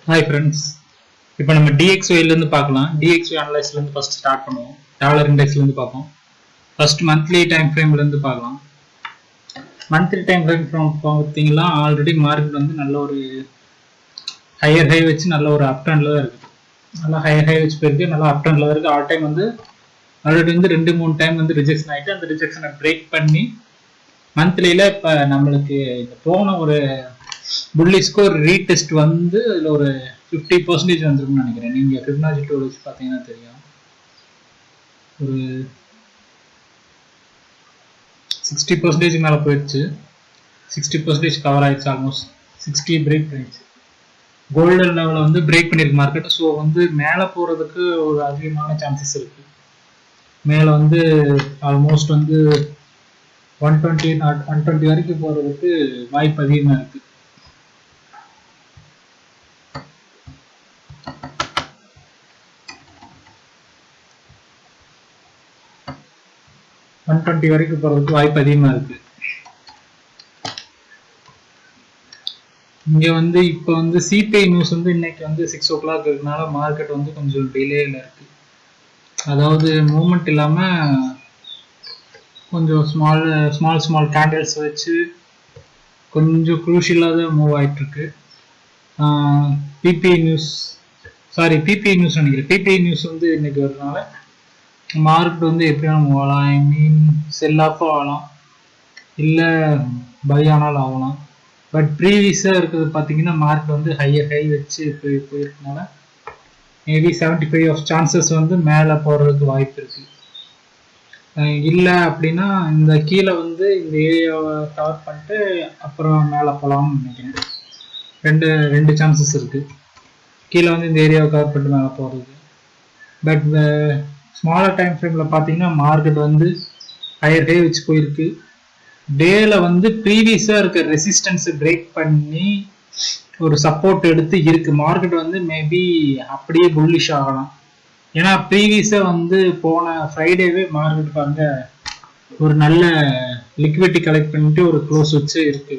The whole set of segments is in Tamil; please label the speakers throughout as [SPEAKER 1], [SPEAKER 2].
[SPEAKER 1] ஹாய் ஃப்ரெண்ட்ஸ், இப்போ நம்ம டிஎக்ஸ்ஒய்லேருந்து பார்க்கலாம். டிஎக்ஸ்ஒய் அனலைஸ்லேருந்து ஃபர்ஸ்ட் ஸ்டார்ட் பண்ணுவோம். டாலர் இண்டெக்ஸ்லேருந்து பார்ப்போம். ஃபர்ஸ்ட் மந்த்லி டைம் ஃப்ரேம்லேருந்து பார்க்கலாம். மந்த்லி டைம் ஃப்ரேம் பார்த்தீங்கன்னா ஆல்ரெடி மார்க்கெட் வந்து நல்ல ஒரு ஹையர் ஹை வச்சு நல்ல ஒரு அப் ட்ரெண்டில் தான் இருக்குது. நல்லா ஹையர் ஹை வச்சு போயிருக்கு, நல்லா அப் ட்ரெண்டில் தான் இருக்குது. ஆல் டைம் வந்து ஆல்ரெடி வந்து 2-3 டைம் வந்து ரிஜெக்ஷன் ஆகிட்டு அந்த ரிஜெக்ஷனை பிரேக் பண்ணி மந்த்லியில் இப்போ நம்மளுக்கு இந்த போன ஒரு புல்லி ஸ்கோர் ரீடெஸ்ட் வந்து இதில் ஒரு 50% வந்துருக்குன்னு நினைக்கிறேன். நீங்கள் ஃபிப்னாச்சி டூல் வச்சு பார்த்தீங்கன்னா தெரியும். ஒரு 60% மேலே போயிடுச்சு. 60% கவர் ஆயிடுச்சு. ஆல்மோஸ்ட் 60 பிரேக் பண்ணிடுச்சு. கோல்டன் லெவலில் வந்து பிரேக் பண்ணியிருக்கு மார்க்கெட். ஸோ வந்து மேலே போகிறதுக்கு ஒரு அதிகமான சான்சஸ் இருக்குது. மேலே வந்து ஆல்மோஸ்ட் வந்து 120 வரைக்கும் போகிறதுக்கு வாய்ப்பு அதிகமாக இருக்குது. வரைக்கும் போறதுக்கு வாய்ப்பு அதிகமா இருக்கு. இங்க வந்து இப்ப வந்து சிபிஐ நியூஸ் வந்து இன்னைக்கு வந்து 6 o'clock இருக்கனால மார்க்கெட் வந்து கொஞ்சம் டிலேல இருக்கு. அதாவது மூவ்மெண்ட் இல்லாம கொஞ்சம் ஸ்மால் கேண்டில்ஸ் வச்சு கொஞ்சம் குரூஷியலாக மூவ் ஆயிட்டு இருக்கு. பிபிஐ நியூஸ் நினைக்கிறேன். பிபிஐ நியூஸ் வந்து இன்னைக்கு வரதுனால மார்க்கெட் வந்து எப்படியான மூவ் ஆகலாம். ஐ மீன் செல் ஆஃபும் ஆகலாம், இல்லை பை ஆனாலும் ஆகலாம். பட் ப்ரீவியஸாக இருக்கிறது பார்த்தீங்கன்னா மார்க்கெட் வந்து ஹையர் ஹை வச்சு போயிருக்கனால மேபி 75 சான்சஸ் வந்து மேலே போடுறதுக்கு வாய்ப்பு இருக்கு. இல்லை அப்படின்னா இந்த கீழே வந்து இந்த ஏரியாவை கவர் பண்ணிட்டு அப்புறம் மேலே போகலாம்னு நினைக்கிறேன். ரெண்டு சான்சஸ் இருக்கு. கீழே வந்து இந்த ஏரியாவை கவர் பண்ணிட்டு மேலே போகிறதுக்கு. பட் ஸ்மாலர் டைம் ஃப்ரேமில் பார்த்தீங்கன்னா மார்க்கெட் வந்து ஹையர் ஹை வச்சு போயிருக்கு. டேல வந்து ப்ரீவியஸாக இருக்க ரெசிஸ்டன்ஸை பிரேக் பண்ணி ஒரு சப்போர்ட் எடுத்து இருக்கு. மார்க்கெட் வந்து மேபி அப்படியே புல்லிஷ் ஆகலாம். ஏன்னா ப்ரீவியஸாக வந்து போன ஃப்ரைடேவே மார்க்கெட் பாருங்க ஒரு நல்ல லிக்விடிட்டி கலெக்ட் பண்ணிட்டு ஒரு க்ளோஸ் வச்சு இருக்கு.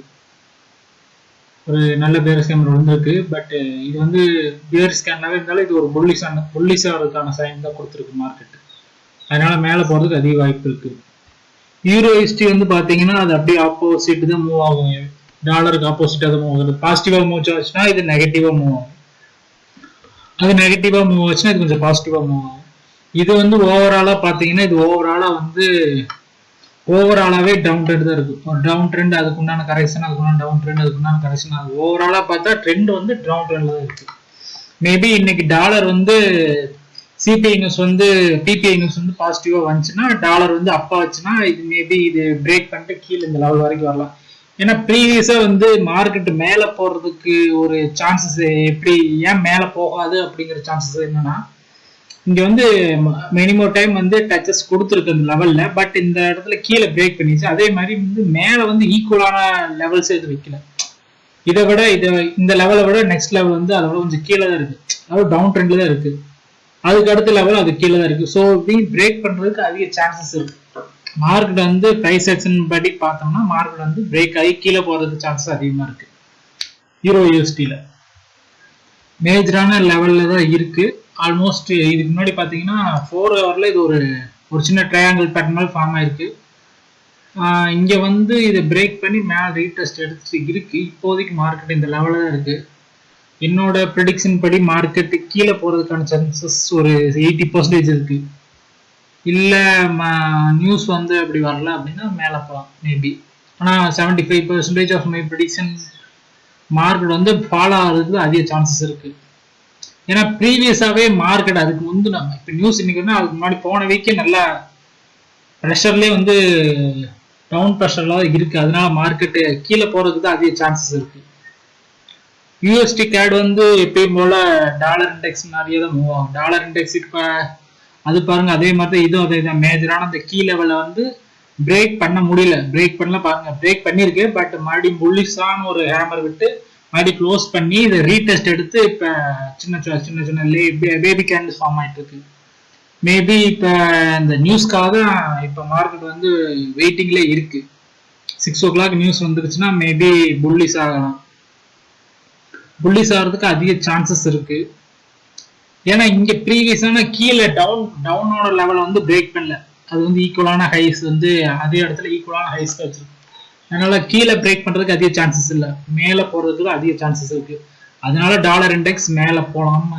[SPEAKER 1] ஒரு நல்ல பேர் ஸ்கேன் வந்திருக்கு. பட் இது வந்து பேர் ஸ்கேனாவே இருந்தாலும் இது ஒரு புல்லிஷாகிறதுக்கான சைன் தான் கொடுத்துருக்கு மார்க்கெட். அதனால மேலே போகிறதுக்கு அதிக வாய்ப்பு இருக்கு. யூரோ ஹிஸ்ட்ரி வந்து பார்த்தீங்கன்னா அது அப்படியே ஆப்போசிட் தான் மூவ் ஆகும். டாலருக்கு ஆப்போசிட்டாக தான் மூவ் ஆகுது. பாசிட்டிவாக மூவ் ஆச்சுன்னா இது நெகட்டிவாக மூவ் ஆகும். அது நெகட்டிவாக மூவ் ஆச்சுன்னா இது கொஞ்சம் பாசிட்டிவாக மூவ் ஆகும். இது வந்து ஓவராலாக பார்த்தீங்கன்னா இது ஓவராலாவே டவுன் ட்ரெண்ட் தான் இருக்கு. டவுன் ட்ரெண்ட், அதுக்குண்டான கரெக்ஷன், அதுக்குண்டான டவுன் ட்ரெண்ட், அதுக்குண்டான கரெக்ஷன். அது ஓவராலாக பார்த்தா ட்ரெண்ட் வந்து டவுன் ட்ரெண்ட்ல தான் இருக்கு. மேபி இன்னைக்கு டாலர் வந்து சிபிஐ நியூஸ் வந்து பிபிஐ நியூஸ் வந்து பாசிட்டிவா வந்துச்சுன்னா டாலர் வந்து அப்பா வச்சுன்னா இது மேபி இது பிரேக் பண்ணிட்டு கீழே இந்த லெவல் வரைக்கும் வரலாம். ஏன்னா ப்ரீவியஸா வந்து மார்க்கெட் மேலே போறதுக்கு ஒரு சான்சஸ் எப்படி ஏன் மேலே போகாது அப்படிங்கிற சான்சஸ் என்னன்னா இங்க வந்து மினிமம் டைம் வந்து டச்சஸ் கொடுத்துருக்கு அந்த லெவல்ல. பட் இந்த இடத்துல கீழே பிரேக் பண்ணிச்சு. அதே மாதிரி வந்து மேலே வந்து ஈக்குவலான லெவல்ஸ் எது வைக்கல. இந்த லெவலை விட நெக்ஸ்ட் லெவல் வந்து அதை விட கொஞ்சம் கீழே தான் இருக்கு. அதாவது டவுன் ட்ரெண்ட்ல தான் இருக்கு. அதுக்கு அடுத்த லெவல் அது கீழே தான் இருக்கு. ஸோ பிரேக் பண்றதுக்கு அதிக சான்சஸ் இருக்கு. மார்க்கெட் வந்து பிரைஸ் ஆக்ஷன் படி பார்த்தோம்னா மார்க்கெட் வந்து பிரேக் ஆகி கீழே போறதுக்கு சான்சஸ் அதிகமா இருக்கு. யூரோ யூஎஸ்டில மேஜரான லெவல்ல தான் இருக்கு. ஆல்மோஸ்ட் இதுக்கு முன்னாடி பாத்தீங்கன்னா 4 ஹவர்ல இது ஒரு சின்ன ட்ரையாங்கிள் பேட்டர்ன் மாதிரி ஃபார்ம் ஆயிருக்கு. இங்க வந்து இதை பிரேக் பண்ணி மேல ரீடெஸ்ட் எடுத்துட்டு இருக்கு. இப்போதைக்கு மார்க்கெட் இந்த லெவல்ல தான் இருக்கு. என்னோட ப்ரெடிக்ஷன் படி மார்க்கெட்டு கீழே போறதுக்கான சான்சஸ் ஒரு 80% இருக்கு. இல்ல நியூஸ் வந்து அப்படி வரல அப்படின்னா மேலே போகலாம் மேபி. ஆனா 75% ஆஃப் மை ப்ரெடிக்ஷன் மார்க்கெட் வந்து ஃபாலோ ஆகிறதுக்கு அதிக சான்சஸ் இருக்கு. ஏன்னா ப்ரீவியஸாவே மார்க்கெட் அதுக்கு முந்து நம்ம இப்ப நியூஸ் இன்னைக்கு அதுக்கு முன்னாடி போன வீக்கே நல்லா ப்ரெஷர்லேயே வந்து டவுன் ப்ரெஷர்ல இருக்கு. அதனால மார்க்கெட்டு கீழே போறதுக்கு தான் அதிக சான்சஸ் இருக்கு. யூஎஸ்டி கேட் வந்து எப்பயும் போல டாலர் இண்டெக்ஸ் நிறைய தான் மூவ் ஆகும். டாலர் இண்டெக்ஸ் இப்ப அது பாருங்க அதே மாதிரி தான் இதுவும் அதே தான். மேஜரான அந்த கீ லெவலை வந்து பிரேக் பண்ண முடியல. பிரேக் பண்ணிருக்கு. பட் மறுபடியும் புல்லிஷான ஒரு ஹேமர் விட்டு மறுபடியும் க்ளோஸ் பண்ணி இதை ரீடெஸ்ட் எடுத்து இப்ப சின்ன பேபி கேண்டில்ஸ் ஃபார்ம் ஆயிட்டு இருக்கு. மேபி இப்ப இந்த நியூஸ்க்காக தான் இப்ப மார்க்கெட் வந்து வெயிட்டிங்ல இருக்கு. 6 o'clock நியூஸ் வந்துருச்சுன்னா மேபி புல்லிஷ் ஆகலாம். புல்லிஸ் ஆகிறதுக்கு அதிக சான்சஸ் இருக்கு. ஏன்னா இங்க ப்ரீவியஸான கீழே டவுனோட லெவல் வந்து பிரேக் பண்ணல, அது வந்து ஈக்குவலான ஹைஸ் வந்து அதே இடத்துல ஈக்குவலான ஹைஸ் வச்சிருக்கு. அதனால கீழே பிரேக் பண்றதுக்கு அதிக சான்சஸ் இல்லை, மேலே போறதுக்கு அதிக சான்சஸ் இருக்கு. அதனால டாலர் இண்டெக்ஸ் மேலே போகலாம்,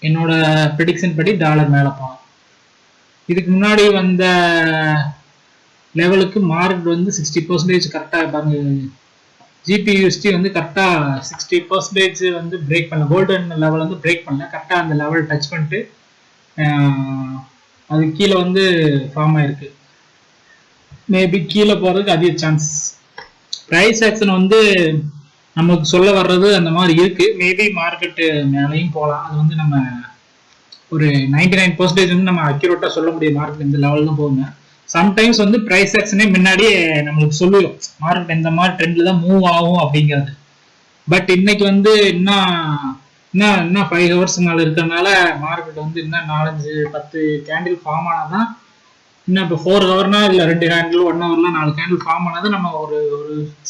[SPEAKER 1] என்னோட ப்ரெடிக்ஷன் படி டாலர் மேலே போகலாம். இதுக்கு முன்னாடி வந்த லெவலுக்கு மார்க்கெட் வந்து 60% கரெக்டாக பாருங்க. ஜிபியூஎஸ்டி வந்து கரெக்டாக 60% வந்து பிரேக் பண்ணல, கோல்டன் லெவல் வந்து பிரேக் பண்ணல, கரெக்டாக அந்த லெவல் டச் பண்ணிட்டு அது கீழே வந்து ஃபார்ம் ஆயிருக்கு. மேபி கீழே போறதுக்கு அதிக சான்ஸ். பிரைஸ் ஆக்ஷன் வந்து நமக்கு சொல்ல வர்றது அந்த மாதிரி இருக்கு. மேபி மார்க்கெட்டு மேலேயும் போகலாம். அது வந்து நம்ம ஒரு 99% வந்து நம்ம அக்யூரேட்டா சொல்ல முடியும் மார்க்கெட் இந்த லெவல் தான் போகுங்க. சம்டைம்ஸ் வந்து பிரைஸ் ஆக்ஷனே முன்னாடியே நம்மளுக்கு சொல்லுவோம் மார்க்கெட் இந்த மாதிரி ட்ரெண்ட்ல தான் மூவ் ஆகும் அப்படிங்கிறது. பட் இன்னைக்கு வந்து இன்னும் 5 ஹவர்ஸ் மேல இருக்கிறதுனால மார்க்கெட் வந்து இன்னும் 4-5-10 கேண்டில் ஃபார்ம் ஆனாதான், இன்னும் இப்போ 4 ஹவர்னா இல்லை 2 கேண்டில் 1 ஹவர்லாம் 4 கேண்டில் ஃபார்ம் ஆனாதான் நம்ம ஒரு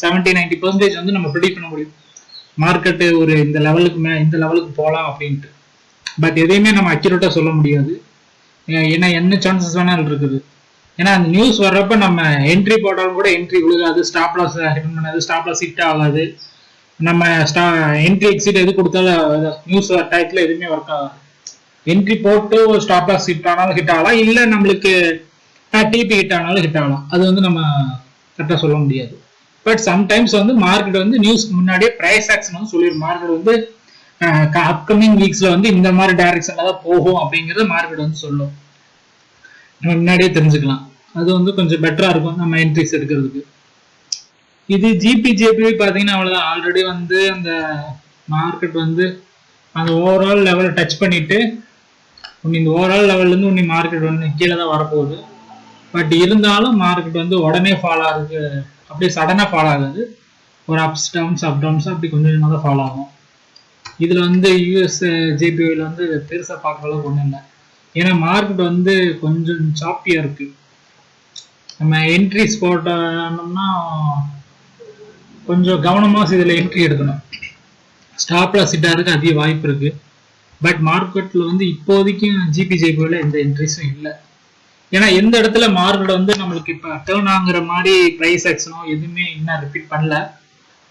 [SPEAKER 1] 70-90% வந்து நம்ம ப்ரெடிக்ட் பண்ண முடியும் மார்க்கெட்டு ஒரு இந்த லெவலுக்கு போகலாம் அப்படின்ட்டு. பட் எதையுமே நம்ம அக்யூரேட்டா சொல்ல முடியாது, ஏன்னா என்ன சான்சஸ் வேணாலும் இருக்குது. ஏன்னா அந்த நியூஸ் வர்றப்ப நம்ம என்ட்ரி போட்டாலும் கூட என்ட்ரி விழுகாது, ஸ்டாப் லாஸ் ஹிட் பண்ணாது, ஸ்டாப் லாஸ் ஹிட் ஆகாது. நம்ம என்ட்ரி எக்ஸிட் எது கொடுத்தாலும் நியூஸ் டயத்துல எதுவுமே ஒர்க் ஆகாது. என்ட்ரி போட்டு ஒரு ஸ்டாப் லாஸ் ஹிட் ஆனாலும் ஹிட் ஆகலாம், இல்லை நம்மளுக்கு டிபி ஹிட் ஆனாலும் ஹிட் ஆகலாம். அது வந்து நம்ம கரெக்டாக சொல்ல முடியாது. பட் சம்டைம்ஸ் வந்து மார்க்கெட் வந்து நியூஸ்க்கு முன்னாடியே பிரைஸ் ஆக்ஷன் வந்து சொல்லிடும். மார்க்கெட் வந்து அப்கமிங் வீக்ஸ்ல வந்து இந்த மாதிரி டைரக்ஷன்ல தான் போகும் அப்படிங்கறது மார்க்கெட் வந்து சொல்லும், நம்ம முன்னாடியே தெரிஞ்சுக்கலாம். அது வந்து கொஞ்சம் பெட்டரா இருக்கும் நம்ம என்ட்ரிஸ் எடுக்கிறதுக்கு. இது ஜிபிஜேபி பாத்தீங்கன்னா அவ்வளவுதான். ஆல்ரெடி வந்து அந்த மார்க்கெட் வந்து அந்த ஓவரால் லெவலை டச் பண்ணிட்டு இந்த ஓவரால் லெவல்ல இருந்து உன்னை மார்க்கெட் வந்து கீழே தான் வரப்போகுது. பட் இருந்தாலும் மார்க்கெட் வந்து உடனே ஃபால் ஆகுது, அப்படியே சடனா ஃபால் ஆகுது. ஒரு அப் டவுன்ஸ் அப்படி கொஞ்சம் கொஞ்சமாக தான் ஃபால் ஆகும். இதுல வந்து யூஎஸ் ஜேபிஐல வந்து பெருசா பார்க்குற அளவுக்கு ஒன்றும் இல்லை, ஏன்னா மார்க்கெட் வந்து கொஞ்சம் சாப்பியா இருக்கு. நம்ம என்ட்ரிஸ் போட்டோம்னா கொஞ்சம் கவனமா இதுல என்ட்ரி எடுக்கணும், ஸ்டாப் லாஸ் ஹிட் ஆகிறதுக்கு அதிக வாய்ப்பு இருக்கு. பட் மார்க்கெட்ல வந்து இப்போதைக்கு ஜிபிஜேபியில எந்த என்ட்ரிஸும் இல்லை. ஏன்னா எந்த இடத்துல மார்க்கெட் வந்து நம்மளுக்கு இப்ப டேர்ன் ஆகுற மாதிரி பிரைஸ் ஆக்ஷனோ எதுவுமே இன்னும் ரிப்பீட் பண்ணல.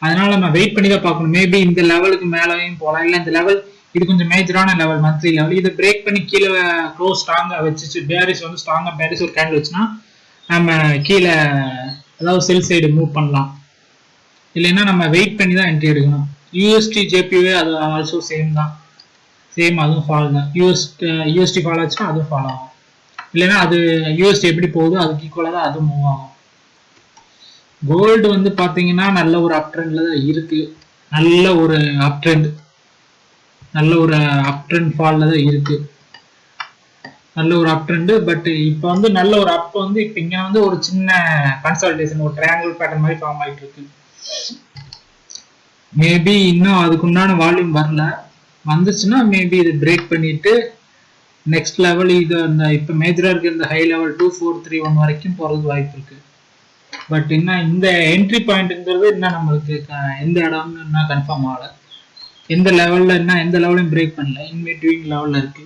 [SPEAKER 1] அதனால நம்ம வெயிட் பண்ணி தான் பார்க்கணும். மேபி இந்த லெவலுக்கு மேலேயும் போகலாம், இல்லை இந்த லெவல் இது கொஞ்சம் மேஜரான லெவல், மந்த்லி லெவல், இதை பிரேக் பண்ணி கீழே க்ளோஸ் ஸ்ட்ராங்கா வச்சு பேரிஸ் வந்து ஸ்ட்ராங்கா பேரிஸ் ஒரு கேண்டில் வச்சுன்னா நம்ம கீழே அதாவது செல் சைடு மூவ் பண்ணலாம். இல்லைன்னா நம்ம வெயிட் பண்ணி தான் என்ட்ரி எடுக்கணும். யூஎஸ்டி ஜேபிவே அது ஆல்சோ சேம் தான், சேம் அதுவும் ஃபால் தான். யூஎஸ்டி ஃபால் ஆச்சுன்னா அதுவும் ஃபால் ஆகும், இல்லைன்னா அது யூஎஸ்டி எப்படி போகுதோ அதுக்கு ஈக்குவலாக தான் அது மூவ் ஆகும். கோல்டு வந்து பாத்தீங்கன்னா நல்ல ஒரு அப் ட்ரெண்ட்ல தான் இருக்கு, நல்ல ஒரு அப் ட்ரெண்ட் ஃபால்ல தான் இருக்கு, நல்ல ஒரு அப் ட்ரெண்ட். பட் இப்போ வந்து நல்ல ஒரு அப் வந்து இப்போ இங்க வந்து ஒரு சின்ன கன்சால்டேஷன், ஒரு ட்ரையாங்கிள் பேட்டர்ன் மாதிரி ஃபார்ம் ஆயிட்டு இருக்கு. மேபி இன்னும் அதுக்கு உண்டான வால்யூம் வரல, வந்துச்சுன்னா மேபி இது பிரேக் பண்ணிட்டு நெக்ஸ்ட் லெவல் இது அந்த இப்போ மேஜரா இருக்கு இந்த ஹை லெவல் 2431 வரைக்கும் போறதுக்கு வாய்ப்பு இருக்கு. பட் இன்னும் இந்த என்ட்ரி பாயிண்ட்ங்கிறது இன்னும் நம்மளுக்கு எந்த இடம்னு இன்னும் கன்ஃபார்ம் ஆகல, எந்த லெவல்ல இன்னும் எந்த லெவலையும் பிரேக் பண்ணல, இன்பிட்வீன் லெவல்ல இருக்கு.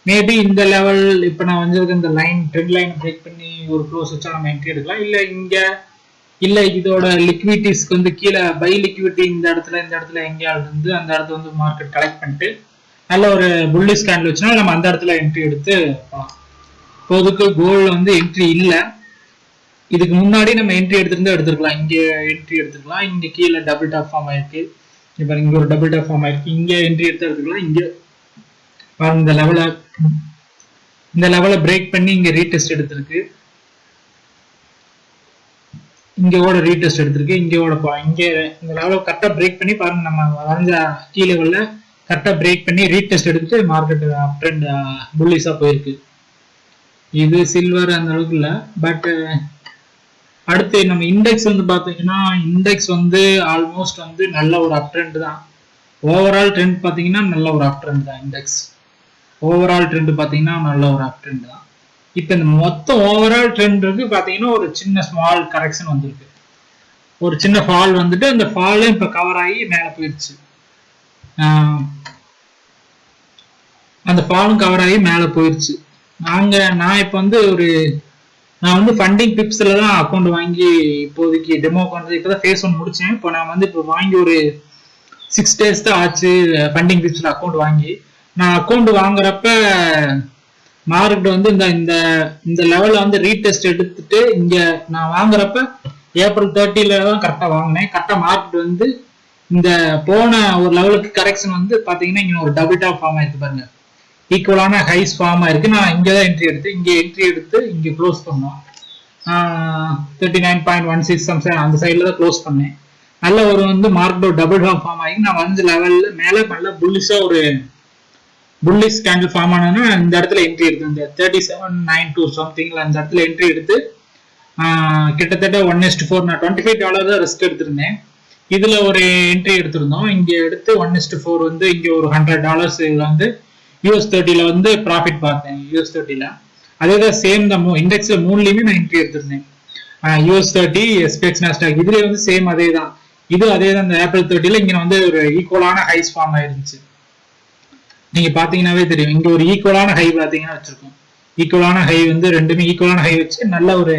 [SPEAKER 1] மேபி இந்த லெவல் இப்போ நான் வந்திருக்க இந்த லைன் ட்ரெண்ட் லைன் பிரேக் பண்ணி ஒரு க்ளோஸ் வச்சா நம்ம என்ட்ரி எடுக்கலாம். இல்லை இதோட லிக்விடிட்டிஸ்க்கு வந்து கீழே பை லிக்விடிட்டி இந்த இடத்துல எங்கேயாவது இருந்து அந்த இடத்துல வந்து மார்க்கெட் கலெக்ட் பண்ணிட்டு நல்ல ஒரு புல்லிஷ் கேண்டில் வச்சுனா நம்ம அந்த இடத்துல என்ட்ரி எடுத்து போகலாம். இப்போதுக்கு கோல்டு வந்து என்ட்ரி இல்லை, இதுக்கு முன்னாடி நம்ம என்ட்ரி எடுத்துக்கலாம், இங்க என்ட்ரி எடுத்துக்கலாம். இங்க கீழே டபுள் டாப் ஃபார்ம் ஆயிருக்கு, இப்ப இங்க ஒரு டபுள் டாப் ஃபார்ம் ஆயிருக்கு, இங்க என்ட்ரி எடுத்துக்கலாம். இங்க இந்த லெவலை பிரேக் பண்ணி இங்க ரீடெஸ்ட் எடுத்திருக்கு, இங்கோட ரீடெஸ்ட் எடுத்திருக்கு, இங்கோட இங்க இந்த லெவலை கரெக்டா பிரேக் பண்ணி பாருங்க, நம்ம வரைஞ்ச கீ லெவல்ல கரெக்டா பிரேக் பண்ணி ரீடெஸ்ட் எடுத்துட்டு மார்க்கெட் அப் ட்ரெண்ட் புல்லிஷா போயிருக்கு. இது சில்வர் அந்த அளவுக்கு இல்லை. பட் அடுத்து நம்ம இண்டெக்ஸ் வந்து பாத்தீங்கன்னா இண்டெக்ஸ் வந்து ஆல்மோஸ்ட் வந்து நல்ல ஒரு அப் ட்ரெண்ட் தான். ஓவரால் ட்ரெண்ட் பாத்தீங்கன்னா நல்ல ஒரு அப் ட்ரெண்ட் தான். இண்டெக்ஸ் ஓவரால் ட்ரெண்ட் பாத்தீங்கன்னா நல்ல ஒரு அப் ட்ரெண்ட் தான். இப்ப இந்த மொத்த ஓவரால் ட்ரெண்டுக்கு பாத்தீங்கன்னா ஒரு சின்ன ஸ்மால் கரெக்ஷன் வந்திருக்கு, ஒரு சின்ன ஃபால் வந்துட்டு அந்த ஃபால் இப்ப கவர் ஆகி மேல போயிடுச்சு. அந்த ஃபாலும் கவர் ஆகி மேலே போயிடுச்சு. நான் இப்போ வந்து நான் வந்து ஃபண்டிங் டிப்ஸ்ல தான் அக்கௌண்ட் வாங்கி இப்போதைக்கு டெமோ அக்கௌண்ட் இப்போதான் ஃபேஸ் 1 முடிச்சேன். இப்போ நான் வந்து இப்போ வாங்கி ஒரு 6 days தான் ஆச்சு ஃபண்டிங் டிப்ஸ்ல அக்கௌண்ட் வாங்கி. நான் அக்கௌண்ட் வாங்குறப்ப மார்க்கெட் வந்து இந்த இந்த லெவல்ல வந்து ரீடெஸ்ட் எடுத்துட்டு இங்க நான் வாங்குறப்ப April 30 தான் கரெக்டா வாங்கினேன். கரெக்டா மார்க்கெட் வந்து இந்த போன ஒரு லெவலுக்கு கரெக்ஷன் வந்து பாத்தீங்கன்னா இங்க ஒரு டபுள் டாப் ஃபார்ம் ஆயிருக்கு பாருங்க, ஈக்குவலான ஹைஸ் ஃபார்ம் ஆயிருக்கு. நான் இங்கதான் என்ட்ரி எடுத்து இங்க க்ளோஸ் பண்ணோம் 39.16 அந்த சைட்ல தான் க்ளோஸ் பண்ணேன். நல்ல ஒரு வந்து மார்க்கெட் டபுள் டாப் ஃபார்ம் ஆகி நான் வந்து லெவல்ல மேல நல்ல புல்லிஷா ஒரு புல்லிஷ் கேண்டில் ஃபார்ம் ஆனா இந்த இடத்துல என்ட்ரி எடுத்து இந்த 37.92 சம்திங்ல அந்த இடத்துல என்ட்ரி எடுத்து கிட்டத்தட்ட 1:4 நான் $25 தான் ரிஸ்க் எடுத்திருந்தேன். இதுல ஒரு என்ட்ரி எடுத்திருந்தோம். இங்க எடுத்து 1:4 வந்து இங்க ஒரு $100 இதுல வந்து US30ல வந்து ப்ராஃபிட் பார்த்தேன். US30ல அதேதான் சேம் தான் இண்டெக்ஸ்ல 3லயுமே நான் என்ட்ரி எடுத்திருந்தேன். US30 SPX NASDAQ இதுல வந்து சேம் அதே தான். அதே தான் இந்த April 30ல இங்க வந்து ஒரு ஈக்குவலான ஹைஸ் ஃபார்ம் ஆயிருந்துச்சு. நீங்க பாத்தீங்கன்னாவே தெரியும், இங்க ஒரு ஈக்குவலான ஹை பாத்தீங்கன்னா வச்சிருக்கோம். ஈக்குவலான ஹை வந்து ரெண்டுமே ஈக்குவலான ஹை வச்சு நல்ல ஒரு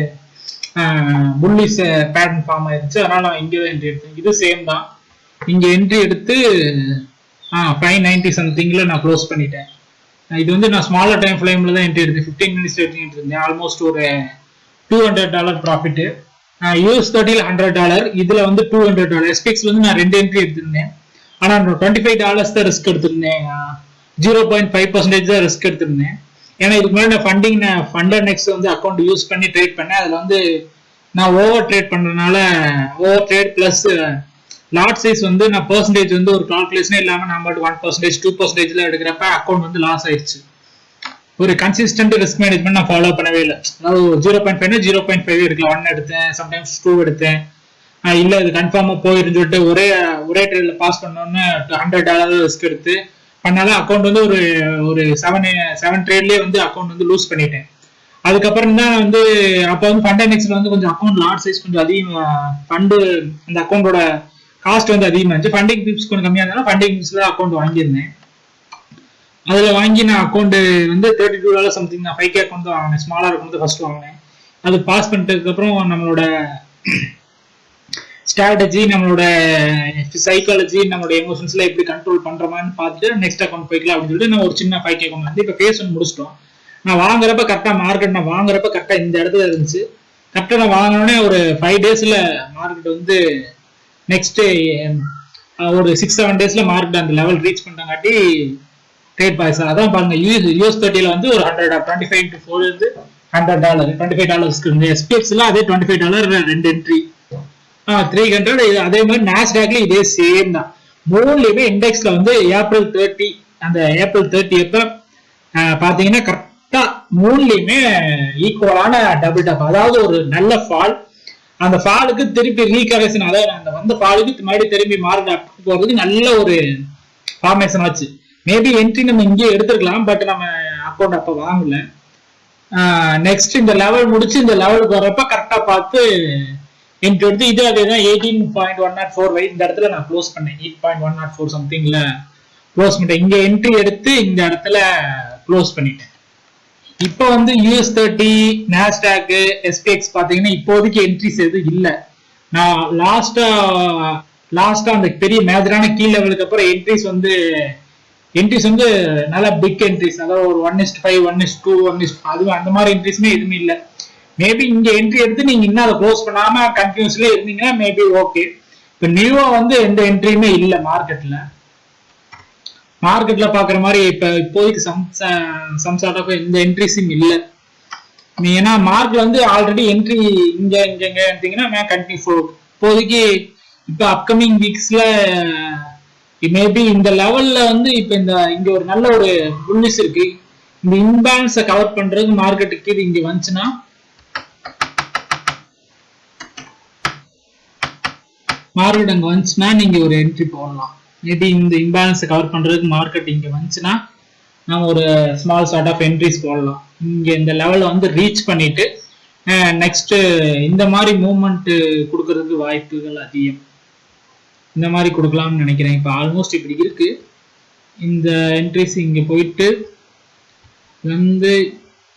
[SPEAKER 1] புல்லிஷ் பேட்டர்ன் ஃபார்ம் ஆயிருச்சு. அதனால நான் இங்கே தான் என்ட்ரி எடுத்தேன். இது சேம் தான். இங்க என்ட்ரி எடுத்து 590 சம்திங்ல நான் க்ளோஸ் பண்ணிட்டேன். இது வந்து நான் ஸ்மாலர் டைம் ஃப்ரேம்ல தான் என்ட்ரி எடுத்தேன். 15 minutes என்ட்ரி எடுத்திருந்தேன். ஆல்மோஸ்ட் ஒரு $200 ப்ராஃபிட். US30ல $100, இதுல வந்து $200. SPXல வந்து நான் 2 என்ட்ரி எடுத்திருந்தேன். ஆனா $25 தான் ரிஸ்க் எடுத்திருந்தேன். 0.5% தான் ரிஸ்க் எடுத்திருந்தேன். ஏன்னா இதுக்கு முன்னாடி நான் ஃபண்டர் நெக்ஸ்ட் வந்து அக்கௌண்ட் யூஸ் பண்ணி ட்ரேட் பண்ணேன். அதுல வந்து நான் ஓவர் ட்ரேட் பண்றதுனால over trade plus lot size வந்து நான் பெர்சன்டேஜ் வந்து ஒரு கால்குலேஷனே இல்லாம நான் மட்டும் 1%, 2%ல எடுக்கிறப்ப அக்கௌண்ட் வந்து லாஸ் ஆயிடுச்சு. ஒரு கன்சிஸ்டன்ட் ரிஸ்க் மேனேஜ்மெண்ட் நான் ஃபாலோ பண்ணவே இல்லை. அதாவது 0.5 0.5 எடுக்கலாம். 1 எடுத்தேன், சம்டைம்ஸ் 2 எடுத்தேன். இல்ல இது கன்ஃபார்மா போயிருந்து சொல்லிட்டு ஒரே ட்ரேட்ல பாஸ் பண்ணோன்னு $100 ரிஸ்க் எடுத்து பண்ணாலும் அக்கௌண்ட் வந்து ஒரு 7 ட்ரேட்லயே வந்து அக்கௌண்ட் வந்து லூஸ் பண்ணிட்டேன். அதுக்கப்புறம் தான் வந்து அப்போ வந்து ஃபண்டர் நெக்ஸ்ட்ல வந்து கொஞ்சம் அக்கௌண்ட் லாட் சைஸ் கொஞ்சம் அதிகமா ஃபண்டு அந்த அக்கௌண்டோட காஸ்ட் வந்து அதிகமா இருந்துச்சு. ஃபண்டிங் டிப்ஸ் கொஞ்சம் கம்மியா இருந்தாலும் ஃபண்டிங் டிப்ஸ்ல அக்கௌண்ட் வாங்கியிருந்தேன். அதுல வாங்கி நான் அக்கௌண்ட் வந்து $32 சம்திங் நான் 5K அக்கௌண்ட் தான் வாங்கினேன். ஸ்மாலர் அக்கௌண்ட் தான் ஃபர்ஸ்ட் வாங்கினேன். அது பாஸ் பண்ணிட்டதுக்கு அப்புறம் நம்மளோட ஸ்ட்ராட்டஜி, நம்மளோட சைக்காலஜி, நம்மளோட எமோஷன்ஸ்ல எப்படி கண்ட்ரோல் பண்றோமான்னு பார்த்துட்டு நெக்ஸ்ட் அக்கௌண்ட் போய்க்கலாம் அப்படின்னு சொல்லிட்டு நான் ஒரு சின்ன 5K அக்கௌண்ட் வந்து இப்போ ஃபேஸ் 1 முடிச்சிட்டோம். நான் வாங்குறப்ப கரெக்டா மார்க்கெட் நான் வாங்குறப்ப கரெக்டா இந்த இடத்துல இருந்துச்சு. கரெக்டா நான் வாங்கினோடனே ஒரு 5 daysல மார்க்கெட் வந்து நெக்ஸ்ட் ஒரு 6-7 daysல மார்க்கெட் அந்த லெவல் ரீச் பண்றங்காட்டி ட்ரேட் பாய்ஸ். அதான் பாருங்க, US30ல வந்து ஒரு 125 இருந்து $100 $25 இருந்து SPXல அதே $25 2 என்ட்ரி 300. அதே மாதிரி நாஸ்டாக்ல இதே சேம் தான். மூணுலயுமே இண்டெக்ஸ்ல வந்து April 30 அந்த April 30 அப்ப பாத்தீங்கன்னா கரெக்டா மூணுலயுமே ஈக்குவலான டபுள் டாப். அதாவது ஒரு நல்ல ஃபால், அந்த ஃபாலுக்கு திருப்பி ரீகரெக்ஷன், அதாவது அந்த வந்த ஃபாலுக்கு மறுபடியும் திரும்பி மார்க்கெட் அப் போறதுக்கு நல்ல ஒரு ஃபார்மேஷன் ஆச்சு. மேபி என்ட்ரி நம்ம இங்கே எடுத்துருக்கலாம், பட் நம்ம அக்கௌண்ட் அப்ப வாங்கல. நெக்ஸ்ட் இந்த லெவல் முடிச்சு இந்த லெவலுக்கு வர்றப்ப கரெக்டா பார்த்து என்ட்ரி எடுத்து இது அதேதான் 18.104 இந்த இடத்துல நான் க்ளோஸ் பண்ணேன். 8.104 சம்திங்ல க்ளோஸ் பண்ணிட்டேன். இங்க என்ட்ரி எடுத்து இந்த இடத்துல க்ளோஸ் பண்ணிட்டேன். இப்போ வந்து US30, நாஸ்டாக், SPX பாத்தீங்கன்னா இப்போதைக்கு என்ட்ரிஸ் எதுவும் இல்லை. நான் லாஸ்டா அந்த பெரிய மேஜரான கீ லெவலுக்கு அப்புறம் என்ட்ரிஸ் வந்து நல்ல பிக் என்ட்ரிஸ், அதாவது ஒரு 1:5, 1:2, 1:5 அது அந்த மாதிரி என்ட்ரிஸ்மே எதுவுமே இல்லை. மேபி இங்க என்ட்ரி எடுத்து நீங்க இன்னும் அதை க்ளோஸ் பண்ணாம கன்ஃபியூஸ்ல இருந்தீங்கன்னா மேபி ஓகே. இப்ப நியூவா வந்து எந்த என்ட்ரியுமே இல்லை மார்க்கெட்ல பாக்குற மாதிரி இப்போதைக்கு சம் சார்ட் ஆஃப் எந்த என்ட்ரிஸும் இல்லை. ஏன்னா மார்க்கெட் வந்து ஆல்ரெடி என்ட்ரி இங்க எடுத்தீங்கன்னா கண்டினியூ இப்போதைக்கு இப்ப அப்கமிங் வீக்ஸ்ல மேபி இந்த லெவல்ல வந்து இப்ப இங்க ஒரு நல்ல ஒரு புல்லிஷ் இருக்கு. இந்த இன்பேலன்ஸை கவர் பண்றதுக்கு மார்க்கெட்டுக்கு இது இங்க வந்துச்சுன்னா மார்க்கெட் அங்க வந்துச்சுன்னா நீங்க ஒரு என்ட்ரி போடலாம். மேபி இந்த இம்பேலன்ஸை கவர் பண்றதுக்கு மார்க்கெட் இங்க வந்துச்சுன்னா நம்ம ஒரு ஸ்மால் சார்ட் ஆஃப் என்ட்ரிஸ் போடலாம். இங்க இந்த லெவல்ல வந்து ரீச் பண்ணிட்டு நெக்ஸ்ட் இந்த மாதிரி மூவ்மெண்ட் கொடுக்கறதுக்கு வாய்ப்புகள் அதிகம். இந்த மாதிரி கொடுக்கலாம்னு நினைக்கிறேன். இப்போ ஆல்மோஸ்ட் இப்படி இருக்கு. இந்த என்ட்ரிஸ் இங்க போயிட்டு வந்து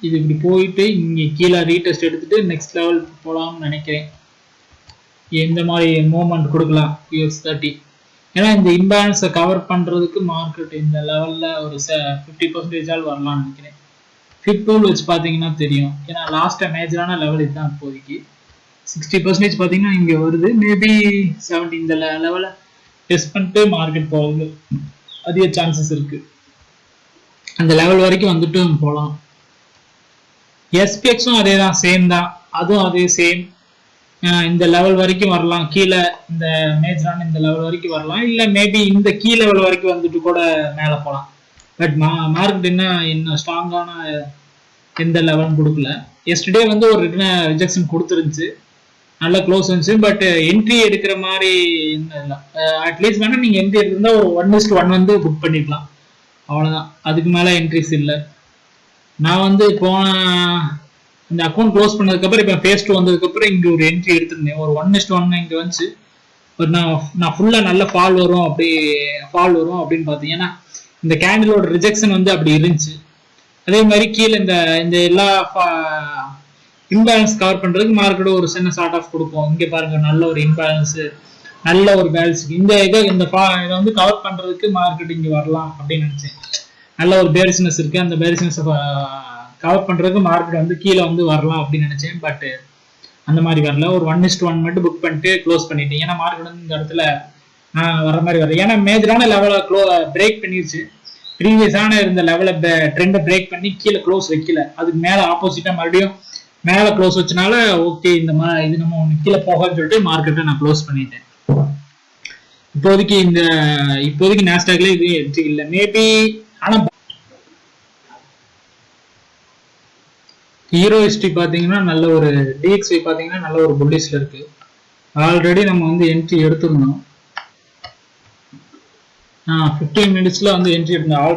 [SPEAKER 1] இது இப்படி போயிட்டு இங்க கீழே ரீடெஸ்ட் எடுத்துட்டு நெக்ஸ்ட் லெவல் போலாம்னு நினைக்கிறேன். எந்த மாதிரி மூவ்மெண்ட் கொடுக்கலாம் US30. ஏன்னா இந்த இம்பேலன்ஸை கவர் பண்றதுக்கு மார்க்கெட் இந்த லெவல்ல ஒரு 50% வரலாம்னு நினைக்கிறேன். ஃபிப் டூல் வச்சு பார்த்தீங்கன்னா தெரியும். ஏன்னா லாஸ்ட் மேஜரான லெவல் இதுதான் இப்போதைக்கு. 60% பார்த்தீங்கன்னா இங்கே வருது. மேபி 70 இந்த லெவலை டெஸ்ட் பண்ணிட்டு மார்க்கெட் போகுது அதிக சான்சஸ் இருக்கு. அந்த லெவல் வரைக்கும் வந்துட்டு போகலாம். SPXும் அதே தான், சேம் தான், அதுவும் அதே சேம். இந்த லெவல் வரைக்கும் வரலாம், கீழே இந்த மேஜரான இந்த லெவல் வரைக்கும் வரலாம், இல்லை மேபி இந்த கீ லெவல் வரைக்கும் வந்துட்டு கூட மேலே போகலாம். பட் மார்க்கெட் இன்னும் ஸ்ட்ராங்கான எந்த லெவலும் கொடுக்கல. எஸ்டர்டே வந்து ஒரு ரிஜெக்ஷன் கொடுத்துருந்துச்சு, நல்ல க்ளோஸ் இருந்துச்சு. பட் என்ட்ரி எடுக்கிற மாதிரி இல்லை. அட்லீஸ்ட் வேணா நீங்கள் என்ட்ரி எடுத்திருந்தா ஒரு 1:1 வந்து புக் பண்ணிக்கலாம், அவ்வளோதான். அதுக்கு மேலே என்ட்ரிஸ் இல்லை. நான் வந்து போன இந்த அக்கௌண்ட் க்ளோஸ் பண்ணதுக்கப்புறம் இப்போ ஃபேஸ் 2 வந்ததுக்கப்புறம் இங்கே ஒரு என்ட்ரி எடுத்திருந்தேன். ஒரு 1:1 இங்கே வந்துச்சு. பட் நான் ஃபுல்லாக நல்ல ஃபால் வரும் அப்படின்னு பார்த்தேன். ஏன்னா இந்த கேண்டிலோட ரிஜெக்ஷன் வந்து அப்படி இருந்துச்சு. அதே மாதிரி கீழே இந்த எல்லா இம்பேலன்ஸ் கவர் பண்ணுறதுக்கு மார்க்கெட் ஒரு சின்ன சார்ட் ஆஃப் கொடுக்கும். இங்கே பாருங்க, நல்ல ஒரு இம்பேலன்ஸு, நல்ல ஒரு பேலன்ஸ். இதை வந்து கவர் பண்ணுறதுக்கு மார்க்கெட் இங்கே வரலாம் அப்படின்னு நினச்சேன். நல்ல ஒரு பேரிஸ்னஸ் இருக்கு, அந்த பேரிஸ்னஸ் கவர் பண்றதுக்கு மார்க்கெட் வந்து கீழே வந்து வரலாம் அப்படின்னு நினைச்சேன். பட் அந்த மாதிரி வரல. ஒரு 1:1 மட்டும் புக் பண்ணிட்டு க்ளோஸ் பண்ணிட்டேன். ஏன்னா மார்க்கெட் வந்து இந்த இடத்துல வர மாதிரி வரல. ஏன்னா மேஜரான லெவலை பிரேக் பண்ணிருச்சு. ப்ரீவியஸான இருந்த லெவலை ட்ரெண்டை பிரேக் பண்ணி கீழே க்ளோஸ் வைக்கல. அதுக்கு மேலே ஆப்போசிட்டா மறுபடியும் மேலே க்ளோஸ் வச்சனால ஓகே, இந்த மாதிரி இது நம்ம ஒன்று கீழே போகன்னு சொல்லிட்டு மார்க்கெட்டை நான் க்ளோஸ் பண்ணிட்டேன். இப்போதைக்கு நாஸ்டாக்ல இது எட்ஜ் இல்லை. மேபி ஆனா ஹீரோ ஹிஸ்ட்ரி பார்த்தீங்கன்னா நல்ல ஒரு DXY பார்த்தீங்கன்னா நல்ல ஒரு புல்லிஷ்ல இருக்கு. ஆல்ரெடி நம்ம வந்து என்ட்ரி எடுத்திருந்தோம். 15 மினிட்ஸ்ல வந்து என்ட்ரி எடுத்தோம்.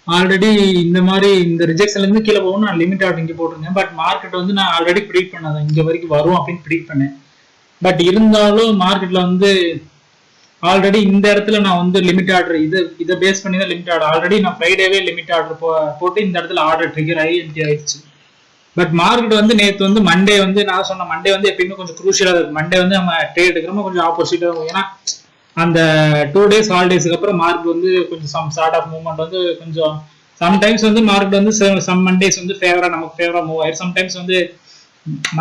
[SPEAKER 1] ஆல்ரெடி இந்த மாதிரி இந்த ரிஜெக்ஷன்ல இருந்து கீழே போகணும் நான் லிமிட் ஆர்டர் இங்கே போட்டிருந்தேன். பட் மார்க்கெட் வந்து நான் ஆல்ரெடி ப்ரிடிக்ட் பண்ணாதான் இங்க வரைக்கும் வரும் அப்படின்னு ப்ரிடிக்ட் பண்ணேன். பட் இருந்தாலும் மார்க்கெட்ல வந்து ஆல்ரெடி இந்த இடத்துல நான் வந்து லிமிட் ஆர்டர் இதை பேஸ் பண்ணி தான் லிமிட் ஆர்டர். ஆல்ரெடி நான் ஃப்ரைடேவே லிமிட் ஆர்டர் போட்டு இந்த இடத்துல ஆர்டர் ட்ரிகர் ஆகி என்ட்ரி ஆயிடுச்சு. பட் மார்க்கெட் வந்து நேற்று வந்து மண்டே வந்து நான் சொன்ன மண்டே வந்து எப்பயுமே கொஞ்சம் குரூஷியலாக இருக்கும். மண்டே வந்து நம்ம ட்ரேட் எடுக்கிறோமோ கொஞ்சம் ஆப்போசிட்டாக இருக்கும். ஏன்னா அந்த 2 days ஹாலிடேஸ்க்கு அப்புறம் மார்க்கெட் வந்து கொஞ்சம் சார்ட் ஆஃப் மூவ்மெண்ட் வந்து கொஞ்சம் சம்டைம்ஸ் வந்து மார்க்கெட் வந்து சம் மண்டேஸ் வந்து நமக்கு ஃபேவரா மூவ் ஆயிடும். சம்டைம்ஸ் வந்து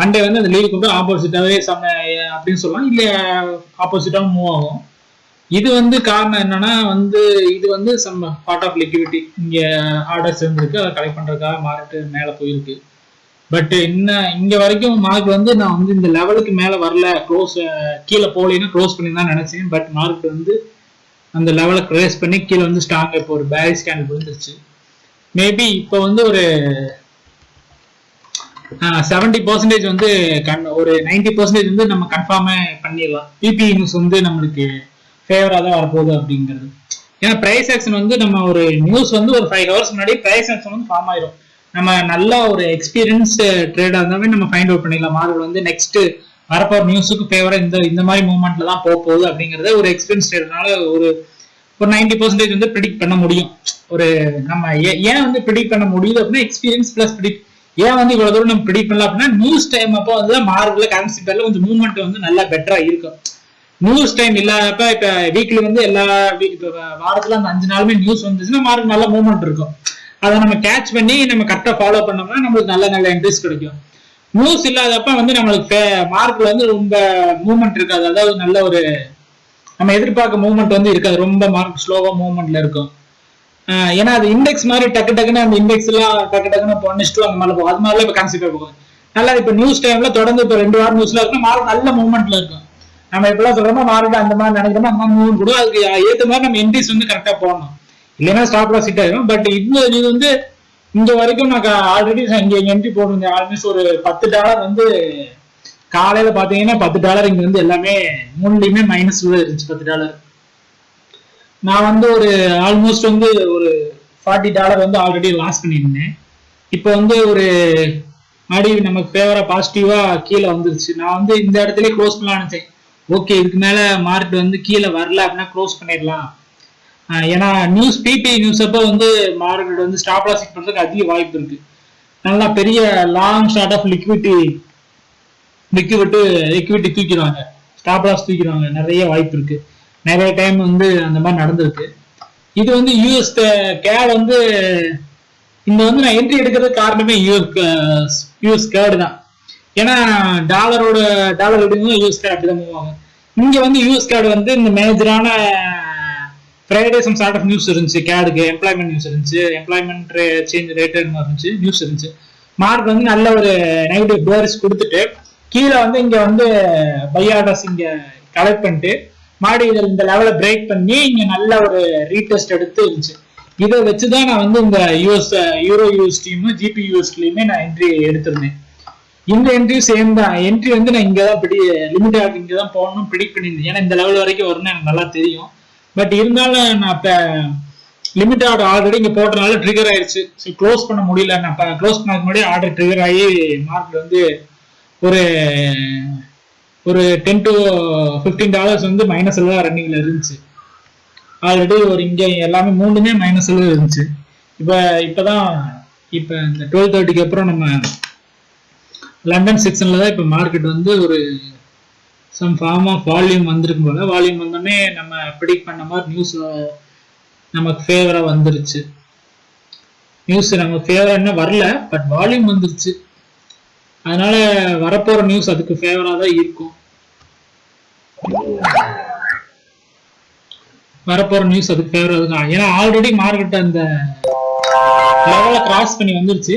[SPEAKER 1] மண்டே வந்து அந்த லீவுக்கு வந்து ஆப்போசிட்டாவே அப்படின்னு சொல்லலாம், இல்லை ஆப்போசிட்டாகவும் மூவ் ஆகும். இது வந்து காரணம் என்னன்னா வந்து இது வந்து சம் பார்ட் ஆஃப் லிக்விடிட்டி இங்க ஆர்டர்ஸ் இருந்திருக்கு, அதை கலெக்ட் பண்றதுக்காக மார்க்கெட் மேல போயிருக்கு. பட் இங்க வரைக்கும் மார்க்கெட் வந்து நான் வந்து இந்த லெவலுக்கு மேல வரல, கீழே போகலன்னா க்ளோஸ் பண்ணி தான் நினைச்சேன். பட் மார்க்கெட் வந்து அந்த லெவலை கிரேஸ் பண்ணி கீழே வந்து ஸ்ட்ராங் இப்போ ஒரு பேரிஷ் கேண்டில் விழுந்துருச்சு. மேபி இப்போ வந்து ஒரு 70% வந்து ஒரு 90% வந்து நம்ம கன்ஃபார்மே பண்ணிடலாம். பிபி நியூஸ் வந்து நம்மளுக்கு ஃபேவரா தான் வரப்போகுது அப்படிங்கிறது. ஏன்னா பிரைஸ் ஆக்ஷன் வந்து நம்ம ஒரு நியூஸ் வந்து ஒரு 5 hours முன்னாடி பிரைஸ் ஆக்ஷன் வந்து ஃபார்ம் ஆயிரும். நம்ம நல்ல ஒரு எக்ஸ்பீரியன்ஸ் ட்ரேடா இருந்தாவே நம்ம ஃபைண்ட் அவுட் பண்ணிடலாம். மார்க்கெட் வந்து நெக்ஸ்ட் வரப்போற நியூஸுக்கு ஃபேவரா இந்த மாதிரி மூவ்மெண்ட்ல தான் போக போகுது அப்படிங்கறத ஒரு எக்ஸ்பீரியன்ஸ் ட்ரேடர்னால ஒரு 90% வந்து ப்ரிடிக்ட் பண்ண முடியும். ஒரு நம்ம ஏன் வந்து ப்ரிடிக்ட் பண்ண முடியுது அப்படின்னா எக்ஸ்பீரியன்ஸ் பிளஸ் ப்ரிடிக்ட். ஏன் வந்து இவ்வளவு தூரம் நம்ம ப்ரிடிக்ட் பண்ணலாம் அப்படின்னா நியூஸ் டைம் அப்போ வந்து மார்க்கெட்ல கரன்சி பேர்ல கொஞ்சம் மூவ்மெண்ட் வந்து நல்லா பெட்டரா இருக்கும். நியூஸ் டைம் இல்லாதப்ப இப்ப வீக்லி வந்து இப்ப வாரத்துல அந்த 5 நாளுமே நியூஸ் வந்துச்சுன்னா மார்க்கெட் நல்ல மூவ்மெண்ட் இருக்கும். அதை நம்ம கேட்ச் பண்ணி நம்ம கரெக்டா ஃபாலோ பண்ணோம்னா நம்மளுக்கு நல்ல இன்ட்ரெஸ்ட் கிடைக்கும். நியூஸ் இல்லாதப்ப வந்து நம்மளுக்கு மார்க்கெட்ல வந்து ரொம்ப மூவ்மெண்ட் இருக்காது. அதாவது நல்ல ஒரு நம்ம எதிர்பார்க்க மூவ்மெண்ட் வந்து இருக்காது. ரொம்ப மார்க்கெட் ஸ்லோவா மூவ்மெண்ட்ல இருக்கும். ஏன்னா அது இண்டெக்ஸ் மாதிரி டக்குன்னு அந்த இண்டெக்ஸ் எல்லாம் டக்குன்னு 1:2 அந்த மாதிரி போகும். அது மாதிரிலாம் இப்ப கன்சிடர் போகும். நல்லா இப்ப நியூஸ் டைம்ல தொடர்ந்து இப்ப 2 வாரம் நியூஸ்ல இருக்கும், மார்க்கெட் நல்ல மூவ்மெண்ட்ல இருக்கும். நம்ம எப்பெல்லாம் சொல்றோமோ மார்க்கெட் அந்த மாதிரி நினைக்கிறோமோ அந்த மாதிரி மூவ்மெண்ட் கூட அதுக்கு ஏற்ற மாதிரி நம்ம என்ட்ரிஸ் வந்து கரெக்டா போடணும். இல்லைன்னா ஸ்டாப் லாஸ் ஹிட் ஆயிடும். பட் இது வந்து இங்க வரைக்கும் நான் ஆல்ரெடி இங்க என்ட்ரி போட்டிருந்தேன். ஆல்மோஸ்ட் ஒரு $10 வந்து காலையில பாத்தீங்கன்னா $10 இங்க வந்து எல்லாமே மூணுலயுமே மைனஸ்ல இருந்துச்சு. $10 நான் வந்து ஒரு ஆல்மோஸ்ட் வந்து ஒரு $40 வந்து ஆல்ரெடி லாஸ் பண்ணியிருந்தேன். இப்போ வந்து ஒரு மறுபடியும் நமக்கு ஃபேவரா பாசிட்டிவா கீழே வந்துருச்சு. நான் வந்து இந்த இடத்துல க்ளோஸ் பண்ணலாம் நினைச்சேன். ஓகே, இதுக்கு மேல மார்க்கெட் வந்து கீழே வரல அப்படின்னா க்ளோஸ் பண்ணிடலாம் ஏன்னா நியூஸ் பிபி நியூஸ் அப்போ வந்து மார்க்கெட் வந்து ஸ்டாப் லாஸ் ஹிட் பண்றதுக்கு அதிக வாய்ப்பு இருக்கு. நல்லா பெரிய லாங் ஷார்ட் ஆஃப் லிக்விட்டி தூக்கிடுவாங்க, ஸ்டாப் லாஸ் தூக்கிடுவாங்க, நிறைய வாய்ப்பு இருக்கு. நிறைய டைம் வந்து அந்த மாதிரி நடந்திருக்கு. இது வந்து யூஎஸ் கேட் வந்து இந்த வந்து நான் என்ட்ரி எடுக்கிறதுக்கு காரணமே யூஎஸ் கேடு தான். ஏன்னா டாலர் எடுக்கும் யூஎஸ் கேட் அப்படிதான் மூவ் ஆகும். இங்க வந்து யூஎஸ் கேடு வந்து இந்த மேஜரான Friday some sort of news இருந்துச்சு, கேடுக்கு எம்ப்ளாய்மெண்ட் நியூஸ் இருந்துச்சு, எம்ப்ளாய்மெண்ட் சேஞ்ச் ரேட் இருந்துச்சு, நியூஸ் இருந்துச்சு. மார்க் வந்து நல்ல ஒரு நெகட்டிவ் பேரிஸ் கொடுத்துட்டு கீழே வந்து இங்க வந்து பை ஆர்டர்ஸ் இங்க கலெக்ட் பண்ணிட்டு மறுபடியும் இந்த லெவலை பிரேக் பண்ணி இங்க நல்ல ஒரு ரீடெஸ்ட் எடுத்து இருந்துச்சு. இதை வச்சுதான் நான் வந்து இந்த யூரோ யூஎஸ்டியும் ஜிபி யூஎஸ்டிலையுமே நான் என்ட்ரி எடுத்திருந்தேன். இந்த என்ட்ரி சேம் தான். என்ட்ரி வந்து நான் இங்கதான் லிமிட் ஆக இங்கதான் போகணும் ப்ரிடிக்ட் பண்ணியிருந்தேன். ஏன்னா இந்த லெவல் வரைக்கும் வரும்னு எனக்கு நல்லா தெரியும். பட் இருந்தாலும் நான் இப்ப லிமிட் ஆர்டர் ஆல்ரெடி இங்க போட்டனால ட்ரிகர் ஆயிடுச்சு. க்ளோஸ் பண்ண முடியல. நான் க்ளோஸ் பண்ணதுக்கு முன்னாடி ஆர்டர் ட்ரிகர் ஆகி மார்க்கெட் வந்து ஒரு $10 to $15 வந்து மைனஸ்ல தான் ரன்னிங்ல இருந்துச்சு. ஆல்ரெடி இங்க எல்லாமே மூணுமே மைனஸ்ல இருந்துச்சு. இப்பதான் இந்த 12:30க்கு அப்புறம் நம்ம லண்டன் செக்ஷன்ல தான் இப்ப மார்க்கெட் வந்து ஒரு சம் ஃபார்ம் ஆஃப் வால்யூம் வந்திருக்கும் போல. வால்யூம் வந்தோடனே நம்ம ப்ரிடிக்ட் பண்ண மாதிரி நியூஸ் நமக்கு ஃபேவரா வந்துருச்சு. நியூஸ் நமக்கு ஃபேவரா என்ன வரல, பட் வால்யூம் வந்துருச்சு. அதனால வரப்போற நியூஸ் அதுக்கு ஃபேவரா தான் இருக்கும். ஏன்னா ஆல்ரெடி மார்க்கெட் அந்த லெவலை கிராஸ் பண்ணி வந்துருச்சு.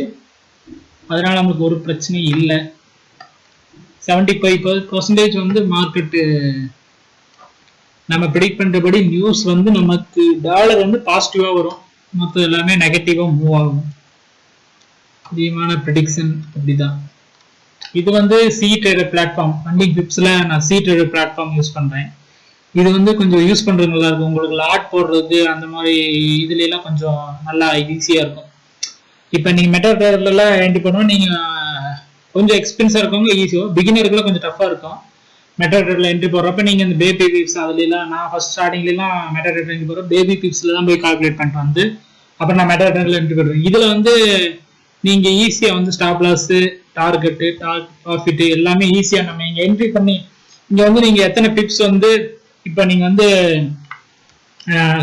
[SPEAKER 1] அதனால நமக்கு ஒரு பிரச்சனையும் இல்லை. 75% வந்து மார்க்கெட்டு நம்ம ப்ரிடிக்ட் பண்றபடி நியூஸ் வந்து நமக்கு டாலர் வந்து பாசிட்டிவா வரும், மற்ற எல்லாமே நெகட்டிவா மூவ் ஆகும். அதிகமான ப்ரிடிக்ஷன் அப்படிதான். இது வந்து சி ட்ரேடர் பிளாட்ஃபார்ம், ஃபண்டிங் பிப்ஸ்ல நான் சி ட்ரேடர் பிளாட்ஃபார்ம் யூஸ் பண்றேன். இது வந்து கொஞ்சம் யூஸ் பண்றது நல்லா இருக்கும். உங்களுக்கு லாட் போடுறது அந்த மாதிரி இதுல எல்லாம் கொஞ்சம் நல்லா ஈஸியா இருக்கும். இப்ப நீங்க மெட்டா ட்ரேடர்ல எல்லாம் என்ட்ரி பண்ணுவோம், நீங்க கொஞ்சம் எக்ஸ்பென்ஸா இருக்கவங்க ஈஸியோ, பிகினருக்குலாம் கொஞ்சம் டஃபா இருக்கும். மெட்டா ட்ரேடர்ல என்ட்ரி போடுறப்ப நீங்க இந்த பேபி பிப்ஸ் அதுல எல்லாம் நான் ஃபர்ஸ்ட் ஸ்டார்டிங்ல எல்லாம் மெட்டா ட்ரேடர் என்ட்ரி போடுறோம், பேபி பிப்ஸ்ல தான் போய் கால்குலேட் பண்ணிட்டு வந்து அப்புறம் நான் மெட்டா ட்ரேடர்ல என்ட்ரி போடுவேன். இதுல வந்து நீங்க ஈஸியா வந்து ஸ்டாப் லாஸ், டார்கெட் ப்ராஃபிட் எல்லாமே ஈஸியா நம்ம இங்க என்ட்ரி பண்ணி இங்க வந்து நீங்க எத்தனை பிப்ஸ் வந்து இப்ப நீங்க வந்து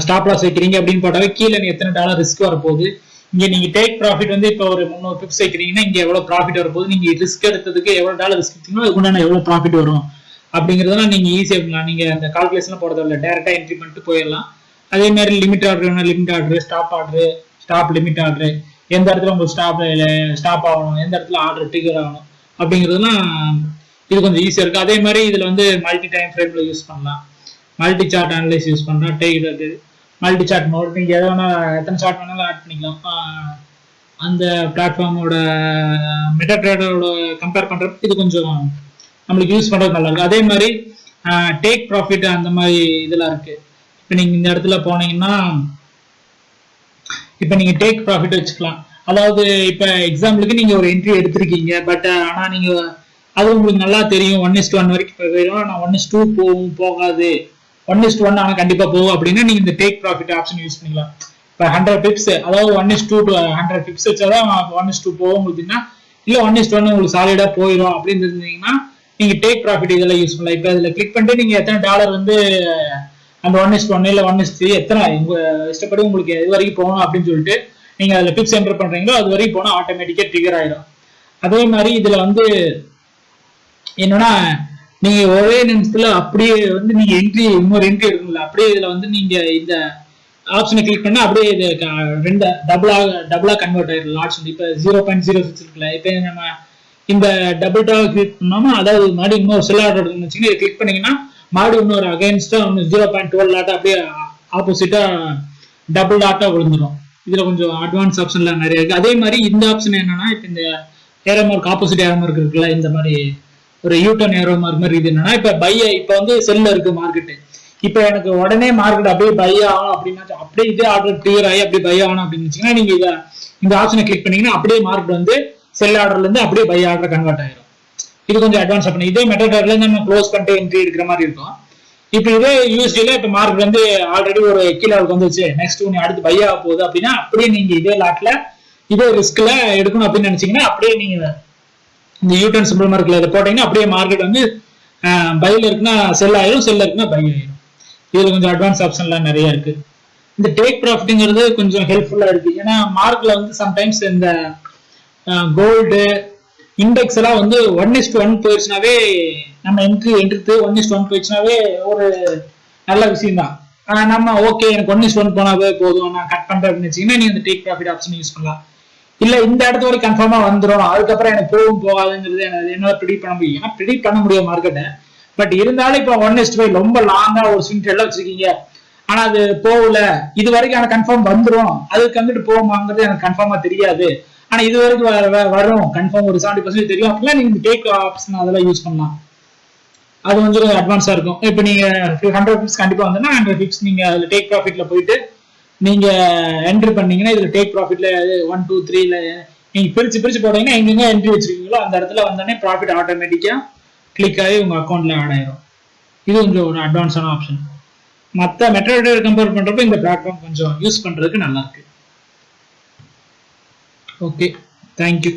[SPEAKER 1] ஸ்டாப் லாஸ் வைக்கிறீங்க அப்படின்னு போட்டாவே கீழே நீ எத்தனை டாலர் ரிஸ்க் வரப்போகுது, இங்க நீங்க டேக் ப்ராஃபிட் வந்து இப்ப ஒரு 300 பிப்ஸ் வைக்கிறீங்கன்னா இங்க எவ்வளவு ப்ராஃபிட் வரப்போகுது, நீங்க ரிஸ்க் எடுத்ததுக்கு எவ்வளவு டாலர் ரிஸ்க் எடுத்தீங்களோ அதுக்குண்டான எவ்வளவு ப்ராஃபிட் வரும் அப்படிங்கறதெல்லாம் நீங்க ஈஸியா பண்ணலாம். நீங்க அந்த கால்குலேஷன் போடுறது இல்லை, டைரக்டா என்ட்ரி பண்ணிட்டு போயிடலாம். அதே மாதிரி limit order, limit order, stop limit order, எந்த இடத்துல உங்களுக்கு ஸ்டாப் ஆகணும், எந்த இடத்துல ஆர்டர் ட்ரிகர் ஆகணும் அப்படிங்கிறதுலாம் இது கொஞ்சம் ஈஸியா இருக்கு. அதே மாதிரி இதுல வந்து மல்டி டைம் ஃப்ரேம்ல யூஸ் பண்ணலாம், மல்டி சார்ட் அனலைஸ் யூஸ் பண்ணலாம், மல்டி சார்ட் மோட் நீங்க எத்தனை சார்ட் வேணாலும் ஆட் பண்ணிக்கலாம். அந்த பிளாட்ஃபார்மோட மெட்டா ட்ரேடரோட கம்பேர் பண்றப்ப இது கொஞ்சம் நம்மளுக்கு யூஸ் பண்றது நல்லா இருக்கு. அதே மாதிரி டேக் ப்ராஃபிட் அந்த மாதிரி இதெல்லாம் இருக்கு. இப்ப நீங்க இந்த இடத்துல போனீங்கன்னா இப்ப நீங்க டேக் ப்ராஃபிட் வச்சுக்கலாம். அதாவது இப்ப எக்ஸாம்பிளுக்கு நீங்க ஒரு என்ட்ரி எடுத்திருக்கீங்க, பட் ஆனா நீங்க அது உங்களுக்கு நல்லா தெரியும் 1:1 வரைக்கும் போயிடும், நான் 1:2 போகாது, 1:1 ஆனா கண்டிப்பா போகும் அப்படின்னா நீங்க இந்த டேக் ப்ராஃபிட் ஆப்ஷன் யூஸ் பண்ணிக்கலாம். இப்ப 100 பிப்ஸ், அதாவது 1:2 to 100 பிப்ஸ் வச்சாதான் 1:2 போகும் உங்களுக்குன்னா, இல்ல 1:1 உங்களுக்கு சாலிடா போயிடும் அப்படின்னு இருந்தீங்கன்னா நீங்க டேக் ப்ராஃபிட் இதெல்லாம் யூஸ் பண்ணலாம். இப்ப இதுல கிளிக் பண்ணிட்டு நீங்க எத்தனை டாலர் வந்து அந்த 1:1 இல்ல 1:3 எத்தனை உங்க இஷ்டப்படி உங்களுக்கு எது வரைக்கும் போகணும் அப்படின்னு சொல்லிட்டு நீங்க அதுல பிப்ஸ் என்டர் பண்றீங்களோ அது வரைக்கும் போனா ஆட்டோமேட்டிக்கா ட்ரிகர் ஆயிடும். அதே மாதிரி இதுல வந்து என்னன்னா நீங்க ஒரே நிமிஷத்துல அப்படியே வந்து நீங்க இன்னொரு என்ட்ரி இருக்குங்களா, அப்படியே இதுல வந்து நீங்க இந்த ஆப்ஷனை கிளிக் பண்ணா அப்படியே இது ரெண்டு டபுளா கன்வெர்ட் ஆயிடும் லாட்ஸ். இப்ப 0.06 இருக்குல்ல, இப்ப நம்ம இந்த டபுள் டாக் கிளிக் பண்ணோம்னா அதாவது மறுபடியும் இன்னொரு செல் ஆர்டர் இருந்துச்சுன்னா இதை கிளிக் பண்ணீங்கன்னா மறுபடியும் இன்னொரு அகைன்ஸ்டா 0.12 லாட்டா அப்படியே ஆப்போசிட்டா டபுள் லாட்டா விழுந்துடும். இதுல கொஞ்சம் அட்வான்ஸ் ஆப்ஷன்ல நிறைய இருக்கு. அதே மாதிரி இந்த ஆப்ஷன் என்னன்னா இப்ப இந்த arrow mark opposite arrow mark இருக்குல்ல, இந்த மாதிரி ஒரு யூட்டர்ன் ஏரோ மார்க் மாதிரி இது என்னன்னா இப்ப வந்து செல்ல இருக்கு மார்க்கெட், இப்ப எனக்கு உடனே மார்க்கெட் அப்படியே பை ஆகணும் அப்படின்னா அப்படியே இதே ஆர்டர் கிளியர் ஆகி அப்படியே பை ஆகணும் அப்படின்னு வச்சுங்கன்னா நீங்க இந்த ஆப்ஷனை கிளிக் பண்ணீங்கன்னா அப்படியே மார்க்கெட் வந்து செல் ஆர்டர்ல இருந்து அப்படியே பை ஆர்டர் கன்வெர்ட் ஆயிடும். இது கொஞ்சம் அட்வான்ஸ் பண்ணி இதே மெட்டா ட்ரேடர்ல நம்ம க்ளோஸ் பண்ணிட்டு என்ட்ரி எடுக்கிற மாதிரி இருக்கும். இப்போ இதே யூஎஸ்டில இப்போ மார்க் வந்து ஆல்ரெடி ஒரு கீழே வந்துச்சு, நெக்ஸ்ட் ஒன்று அடுத்து பை ஆக போகுது அப்படின்னா அப்படியே நீங்க இதே லாட்ல இதே ரிஸ்க்ல எடுக்கணும் அப்படின்னு நினைச்சீங்கன்னா அப்படியே நீங்க இந்த யூட்டர்ன் சிம்பிள் மார்க்ல இதை போட்டீங்கன்னா அப்படியே மார்க்கெட் வந்து பைல இருக்குன்னா செல் ஆயிரும், செல்ல இருக்குன்னா பை ஆயிரும். இதுல கொஞ்சம் அட்வான்ஸ் ஆப்ஷன்லாம் நிறைய இருக்கு. இந்த டேக் ப்ராஃபிட்ங்கிறது கொஞ்சம் ஹெல்ப்ஃபுல்லா இருக்கு. ஏன்னா மார்க்ல வந்து சம்டைம்ஸ் இந்த கோல்டு இண்டெக்ஸ் எல்லாம் வந்து 1:1 போயிடுச்சுனாவே நம்ம என்ட்ரி எடுத்து 1:1 போயிடுச்சுனாவே ஒரு நல்ல விஷயம் தான். நம்ம ஓகே எனக்கு 1:1 போனாவே போதும் நான் கட் பண்றேன் அப்படின்னு வச்சீங்கன்னா நீங்க இந்த டேக் ப்ராஃபிட் ஆப்ஷன் யூஸ் பண்ணலாம். இல்ல இந்த இடத்து வரைக்கும் கன்ஃபார்மா வந்துடும், அதுக்கப்புறம் எனக்கு போகும் போகாதுங்கிறது என்னால ப்ரிடிக்ட் பண்ண முடியும். ஏன்னா ப்ரிடிக்ட் பண்ண முடியும் மார்க்கெட்டை. பட் இருந்தாலும் இப்போ 1:5 ரொம்ப லாங்கா ஒரு ஸ்விங் ட்ரேட்ல வச்சிருக்கீங்க, ஆனா அது போகல, இது வரைக்கும் எனக்கு கன்ஃபார்ம் வந்துடும், அதுக்கு வந்துட்டு போகுமாங்கிறது எனக்கு கன்ஃபார்மா தெரியாது, ஆனா இது வரைக்கும் வரும் கன்ஃபார்ம் ஒரு 70% தெரியும் அப்படின்னா நீங்க டேக் ஆப்ஷன் அதெல்லாம் யூஸ் பண்ணலாம். அது கொஞ்சம் அட்வான்ஸா இருக்கும். இப்போ நீங்க 100 பிப்ஸ் கண்டிப்பா வந்துன்னா 100 பிப்ஸ் நீங்க அதுல டேக் ப்ராஃபிட்ல போயிட்டு நீங்க என்ட்ரி பண்ணீங்கன்னா இதுல டேக் ப்ராஃபிட்ல 1 2 3ல நீங்க பிரிச்சு பிரிச்சு போட்டீங்கன்னா எங்கெங்க என்ட்ரி வச்சிருக்கீங்களோ அந்த இடத்துல வந்தோடனே ப்ராஃபிட் ஆட்டோமேட்டிக்கா கிளிக் ஆகி உங்க அக்கௌண்ட்ல ஆட் ஆயிரும். இது கொஞ்சம் ஒரு அட்வான்ஸான ஆப்ஷன். மற்ற மெட்டட் கம்பேர் பண்றப்ப இந்த பிளாட்ஃபார்ம் கொஞ்சம் யூஸ் பண்றதுக்கு நல்லா இருக்கு. Okay, thank you.